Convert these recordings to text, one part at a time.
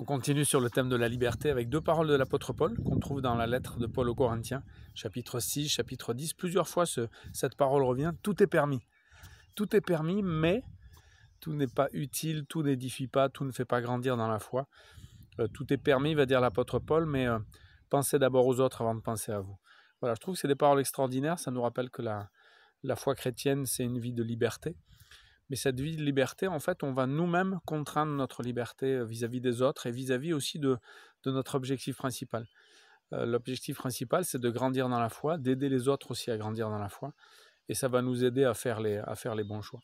On continue sur le thème de la liberté avec deux paroles de l'apôtre Paul qu'on trouve dans la lettre de Paul aux Corinthiens, chapitre 6, chapitre 10. Plusieurs fois cette parole revient, tout est permis. Tout est permis, mais tout n'est pas utile, tout n'édifie pas, tout ne fait pas grandir dans la foi. Tout est permis, va dire l'apôtre Paul, mais pensez d'abord aux autres avant de penser à vous. Voilà, je trouve que c'est des paroles extraordinaires, ça nous rappelle que la foi chrétienne, c'est une vie de liberté. Mais cette vie de liberté, en fait, on va nous-mêmes contraindre notre liberté vis-à-vis des autres et vis-à-vis aussi de notre objectif principal. L'objectif principal, c'est de grandir dans la foi, d'aider les autres aussi à grandir dans la foi. Et ça va nous aider à faire les bons choix.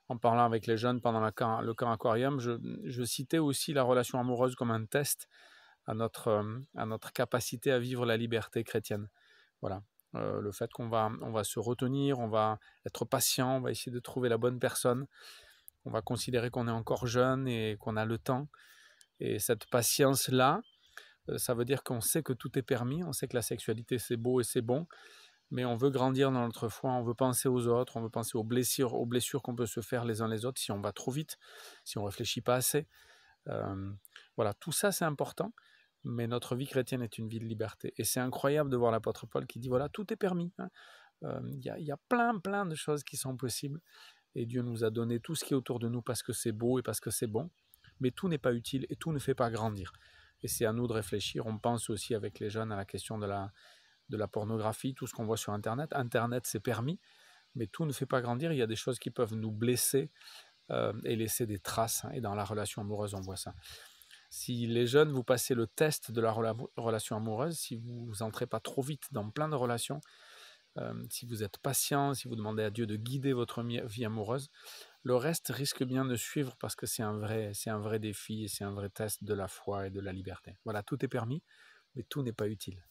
En parlant avec les jeunes pendant le camp aquarium, je citais aussi la relation amoureuse comme un test à notre capacité à vivre la liberté chrétienne. Voilà. Le fait qu'on va se retenir, on va être patient, on va essayer de trouver la bonne personne, on va considérer qu'on est encore jeune et qu'on a le temps. Et cette patience-là, ça veut dire qu'on sait que tout est permis, on sait que la sexualité c'est beau et c'est bon, mais on veut grandir dans notre foi, on veut penser aux autres, on veut penser aux blessures qu'on peut se faire les uns les autres si on va trop vite, si on ne réfléchit pas assez. Voilà, tout ça c'est important. Mais notre vie chrétienne est une vie de liberté. Et c'est incroyable de voir l'apôtre Paul qui dit, voilà, tout est permis. Il y a plein de choses qui sont possibles. Et Dieu nous a donné tout ce qui est autour de nous parce que c'est beau et parce que c'est bon. Mais tout n'est pas utile et tout ne fait pas grandir. Et c'est à nous de réfléchir. On pense aussi avec les jeunes à la question de la pornographie, tout ce qu'on voit sur Internet. Internet, c'est permis, mais tout ne fait pas grandir. Il y a des choses qui peuvent nous blesser et laisser des traces. Et dans la relation amoureuse, on voit ça. Si les jeunes, vous passez le test de la relation amoureuse, si vous n'entrez pas trop vite dans plein de relations, si vous êtes patient, si vous demandez à Dieu de guider votre vie amoureuse, le reste risque bien de suivre parce que c'est un vrai défi et c'est un vrai test de la foi et de la liberté. Voilà, tout est permis, mais tout n'est pas utile.